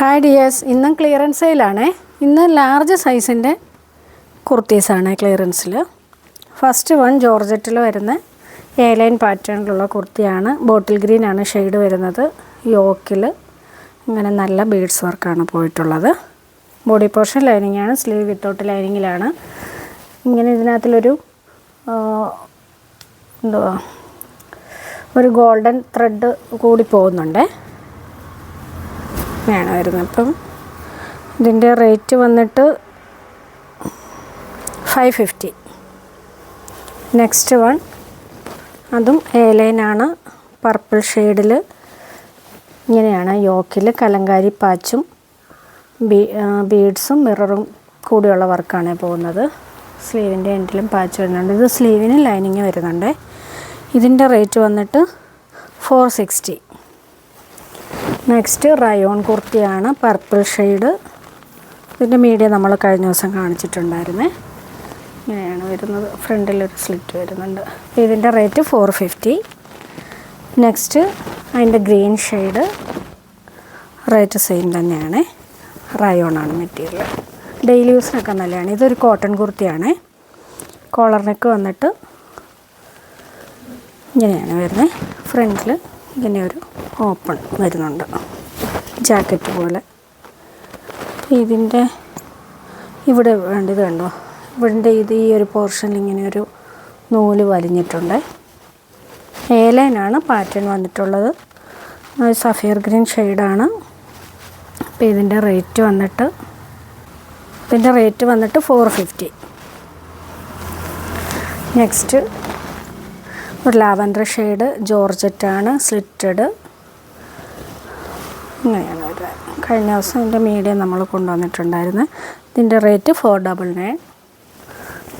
Hi dears, ഇന്നും clearance സെയിലാണേ. ഇന്ന് large സൈസിൻ്റെ കുർത്തീസാണ് ക്ലിയറൻസിൽ. First one ജോർജറ്റിൽ വരുന്ന എ ലൈൻ പാറ്റേണിലുള്ള കുർത്തിയാണ്. ബോട്ടിൽ ഗ്രീനാണ് ഷെയ്ഡ് വരുന്നത്. യോക്കിൽ ഇങ്ങനെ നല്ല ബീഡ്സ് വർക്കാണ് പോയിട്ടുള്ളത്. ബോഡി പോർഷൻ ലൈനിങ്ങാണ്, സ്ലീവ് വിത്തൗട്ട് ലൈനിങ്ങിലാണ്. ഇങ്ങനെ ഇതിനകത്തിലൊരു ഒരു ഗോൾഡൻ ത്രെഡ് കൂടി പോകുന്നുണ്ട് വേണം വരുന്നത്. അപ്പം ഇതിൻ്റെ റേറ്റ് വന്നിട്ട് 550. നെക്സ്റ്റ് വൺ അതും എ ലൈനാണ്, പർപ്പിൾ ഷെയ്ഡിൽ ഇങ്ങനെയാണ്. യോക്കിൽ കലങ്കാരി പാച്ചും ബീഡ്സും മിററും കൂടിയുള്ള വർക്കാണ് പോകുന്നത്. സ്ലീവിൻ്റെ എൻഡിലും പാച്ച് വരുന്നുണ്ട്. ഇത് സ്ലീവിന് ലൈനിങ് വരുന്നുണ്ട്. ഇതിൻ്റെ റേറ്റ് വന്നിട്ട് 460. നെക്സ്റ്റ് റയോൺ കുർത്തിയാണ്, പർപ്പിൾ ഷെയ്ഡ്. ഇതിൻ്റെ മീഡിയം നമ്മൾ കഴിഞ്ഞ ദിവസം കാണിച്ചിട്ടുണ്ടായിരുന്നേ. ഇങ്ങനെയാണ് വരുന്നത്. ഫ്രണ്ടിലൊരു സ്ലിറ്റ് വരുന്നുണ്ട്. ഇതിൻ്റെ റേറ്റ് 450. നെക്സ്റ്റ് അതിൻ്റെ ഗ്രീൻ ഷെയ്ഡ്, റേറ്റ് സെയിം തന്നെയാണ്. റയോണാണ് മെറ്റീരിയൽ. ഡെയിലി യൂസിനൊക്കെ നല്ലതാണ്. ഇതൊരു കോട്ടൺ കുർത്തിയാണ്. കോളർ നെക്ക് വന്നിട്ട് ഇങ്ങനെയാണ് വരുന്നത്. ഫ്രണ്ടിൽ ഇങ്ങനെ ഒരു ഓപ്പൺ വരുന്നുണ്ട്, ജാക്കറ്റ് പോലെ. ഇതിൻ്റെ ഇവിടെ വേണ്ടത് കണ്ടോ, ഇവിടെ ഇത് ഈ ഒരു പോർഷനിൽ ഇങ്ങനെ ഒരു നൂല് വലിഞ്ഞിട്ടുണ്ട്. എ ലൈനാണ് പാറ്റേൺ വന്നിട്ടുള്ളത്. സഫയർ ഗ്രീൻ ഷെയ്ഡാണ്. അപ്പോൾ ഇതിൻ്റെ റേറ്റ് വന്നിട്ട് 450. നെക്സ്റ്റ് ഒരു ലാവൻഡർ ഷെയ്ഡ്, ജോർജറ്റാണ്, സ്ലിറ്റഡ്. ഇങ്ങനെയാണ് വരുന്നത്. കഴിഞ്ഞ ദിവസം ഇതിൻ്റെ മീഡിയം നമ്മൾ കൊണ്ടുവന്നിട്ടുണ്ടായിരുന്നു. ഇതിൻ്റെ റേറ്റ് 499.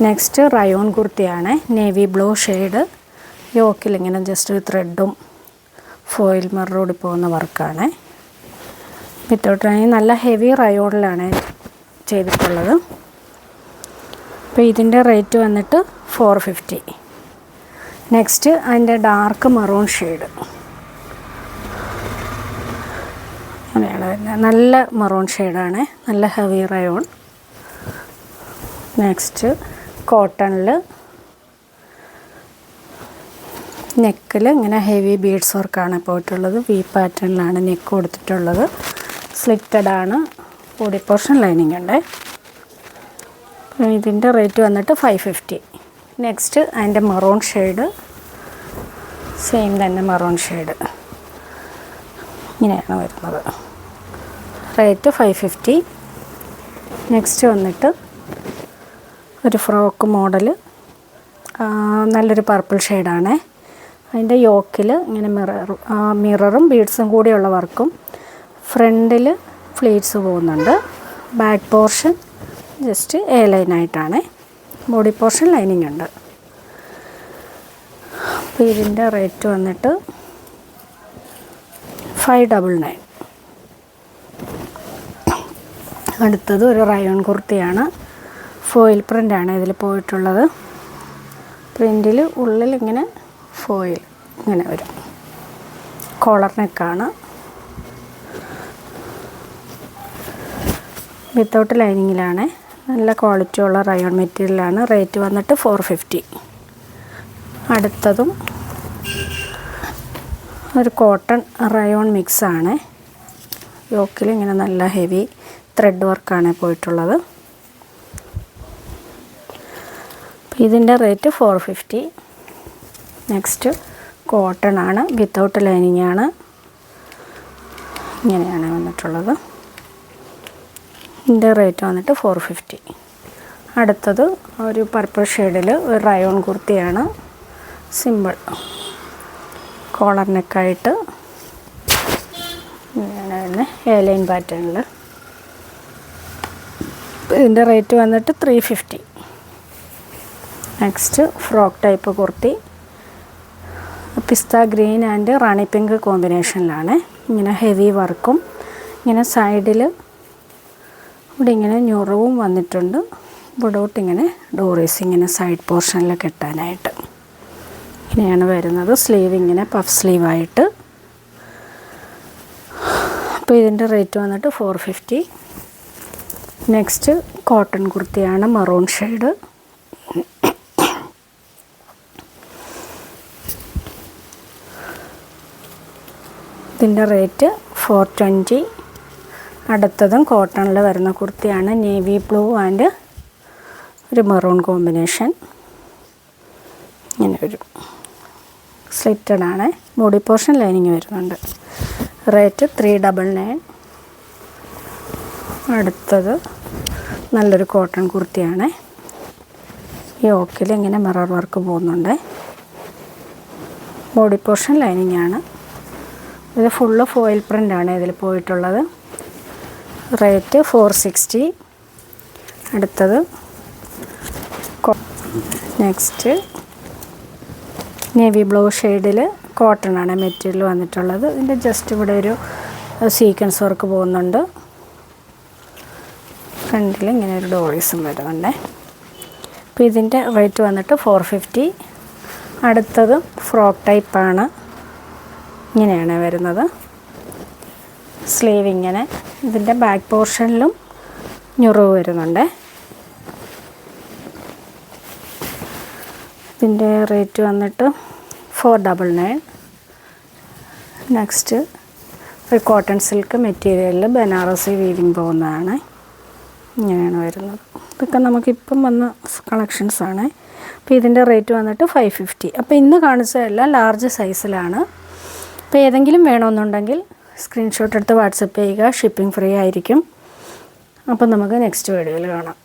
നെക്സ്റ്റ് റയോൺ കുർത്തിയാണ്, നേവി ബ്ലൂ ഷെയ്ഡ്. യോക്കിൽ ഇങ്ങനെ ജസ്റ്റ് ഒരു ത്രെഡും ഫോയിൽ മിററോടി പോകുന്ന വർക്കാണ്. വിത്തൗട്ട് നല്ല ഹെവി റയോണിലാണ് ചെയ്തിട്ടുള്ളത്. അപ്പോൾ ഇതിൻ്റെ റേറ്റ് വന്നിട്ട് 450. നെക്സ്റ്റ് അതിൻ്റെ ഡാർക്ക് മറൂൺ ഷെയ്ഡ് അങ്ങനെയാണ് വരുന്നത്. നല്ല മറൂൺ ഷെയ്ഡാണ്, നല്ല ഹെവി റയോൺ. നെക്സ്റ്റ് കോട്ടണിൽ നെക്കിൽ ഇങ്ങനെ ഹെവി ബീഡ്സ് വർക്കാണ് പോയിട്ടുള്ളത്. വി പാറ്റേണിലാണ് നെക്ക് കൊടുത്തിട്ടുള്ളത്. സ്ലിറ്റഡാണ്. ബോഡി പോർഷൻ ലൈനിങ് ഉണ്ട്. ഇതിൻ്റെ റേറ്റ് വന്നിട്ട് 550. നെക്സ്റ്റ് അതിൻ്റെ മറൂൺ ഷെയ്ഡ്, സെയിം തന്നെ മറൂൺ ഷെയ്ഡ് ഇങ്ങനെയാണ് വരുന്നത്. റേറ്റ് 550. നെക്സ്റ്റ് വന്നിട്ട് ഒരു ഫ്രോക്ക് മോഡൽ, നല്ലൊരു പർപ്പിൾ ഷെയ്ഡാണ്. അതിൻ്റെ യോക്കിൽ ഇങ്ങനെ മിററും ബീഡ്സും കൂടിയുള്ള വർക്കും. ഫ്രണ്ടിൽ ഫ്ലീറ്റ്സ് പോകുന്നുണ്ട്. ബാക്ക് പോർഷൻ ജസ്റ്റ് എ ലൈനായിട്ടാണ്. ബോഡി പോർഷൻ ലൈനിങ് ഉണ്ട്. അപ്പോൾ ഇതിൻ്റെ റേറ്റ് വന്നിട്ട് 599. അടുത്തത് ഒരു റയോൺ കുർത്തിയാണ്. ഫോയിൽ പ്രിൻ്റാണ് ഇതിൽ പോയിട്ടുള്ളത്. പ്രിൻറ്റിൽ ഉള്ളിൽ ഇങ്ങനെ ഫോയിൽ ഇങ്ങനെ വരും. കോളർ നെക്കാണ്. വിത്തൗട്ട് ലൈനിങ്ങിലാണ്. നല്ല ക്വാളിറ്റി ഉള്ള റയോൺ മെറ്റീരിയലാണ്. റേറ്റ് വന്നിട്ട് 450. അടുത്തതും ഒരു കോട്ടൺ റയോൺ മിക്സാണ്. യോക്കിൽ ഇങ്ങനെ നല്ല ഹെവി ത്രെഡ് വർക്കാണ് പോയിട്ടുള്ളത്. ഇതിൻ്റെ റേറ്റ് 450. നെക്സ്റ്റ് കോട്ടൺ ആണ്, വിത്തൗട്ട് ലൈനിങ് ആണ്. ഇങ്ങനെയാണ് വന്നിട്ടുള്ളത്. ഇതിൻ്റെ റേറ്റ് വന്നിട്ട് 450. അടുത്തത് ഒരു പർപ്പിൾ ഷെയ്ഡിൽ ഒരു റയോൺ കുർത്തിയാണ്. സിമ്പിൾ കോളർ നെക്കായിട്ട് ഇങ്ങനെ എ ലൈൻ പാറ്റേണിൽ. ഇതിൻ്റെ റേറ്റ് വന്നിട്ട് 350. Next frock type kurti, pista green and rani pink കോമ്പിനേഷനിലാണ്. ഇങ്ങനെ ഹെവി വർക്കും ഇങ്ങനെ സൈഡിൽ ഇവിടെ ഇങ്ങനെ ഞുറവും വന്നിട്ടുണ്ട്. ഇവിടോട്ട് ഇങ്ങനെ ഡോറീസ് ഇങ്ങനെ സൈഡ് പോർഷനിൽ കെട്ടാനായിട്ട് ഇങ്ങനെയാണ് വരുന്നത്. സ്ലീവ് ഇങ്ങനെ പഫ് സ്ലീവായിട്ട്. അപ്പോൾ ഇതിൻ്റെ റേറ്റ് വന്നിട്ട് 450. നെക്സ്റ്റ് കോട്ടൺ കുർത്തിയാണ്, മെറൂൺ ഷെയ്ഡ്. ഇതിൻ്റെ റേറ്റ് 420. അടുത്തതും കോട്ടണിൽ വരുന്ന കുർത്തിയാണ്, നേവി ബ്ലൂ ആൻഡ് ഒരു മെറൂൺ കോമ്പിനേഷൻ. ഇങ്ങനെ ഒരു സ്ലിറ്റഡ് ആണ്, ബോഡി പോർഷൻ ലൈനിങ് വരുന്നുണ്ട്. റേറ്റ് 399. അടുത്തത് നല്ലൊരു കോട്ടൺ കുർത്തിയാണ്, യോക്കിൽ ഇങ്ങനെ മിറർ വർക്ക് പോകുന്നുണ്ട്, ബോഡി പോർഷൻ ലൈനിങ് ആണ്. ഇത് ഫുള്ള് ഫോയിൽ പ്രിൻ്റാണ് ഇതിൽ പോയിട്ടുള്ളത്. റേറ്റ് 460. അടുത്തത് നെക്സ്റ്റ് നേവി ബ്ലൂ ഷെയ്ഡിൽ കോട്ടൺ ആണ് മെറ്റീരിയൽ വന്നിട്ടുള്ളത്. ഇതിൻ്റെ ജസ്റ്റ് ഇവിടെ ഒരു സീക്വൻസ് വർക്ക് പോകുന്നുണ്ട്, ഫ്രണ്ടിൽ ഇങ്ങനെ ഒരു ഡോറീസും വരുന്നുണ്ട്. അപ്പോൾ ഇതിൻ്റെ റേറ്റ് വന്നിട്ട് 450. അടുത്തത് ഫ്രോക്ക് ടൈപ്പാണ്, ഇങ്ങനെയാണ് വരുന്നത്. സ്ലീവ് ഇങ്ങനെ, ഇതിൻ്റെ ബാക്ക് പോർഷനിലും ഞുറിവ് വരുന്നുണ്ട്. ഇതിൻ്റെ റേറ്റ് വന്നിട്ട് 499. നെക്സ്റ്റ് ഒരു കോട്ടൺ സിൽക്ക് മെറ്റീരിയലിൽ ബനാറസി വീവിങ് പോകുന്നതാണ്, ഇങ്ങനെയാണ് വരുന്നത്. ഇതൊക്കെ നമുക്കിപ്പം വന്ന കളക്ഷൻസാണ്. അപ്പോൾ ഇതിൻ്റെ റേറ്റ് വന്നിട്ട് 550. അപ്പോൾ ഇന്ന് കാണിച്ചതെല്ലാം ലാർജ് സൈസിലാണ്. അപ്പോൾ ഏതെങ്കിലും വേണമെന്നുണ്ടെങ്കിൽ സ്ക്രീൻഷോട്ട് എടുത്ത് വാട്സപ്പ് ചെയ്യുക, ഷിപ്പിംഗ് ഫ്രീ ആയിരിക്കും. അപ്പോൾ നമുക്ക് നെക്സ്റ്റ് വീഡിയോയിൽ കാണാം.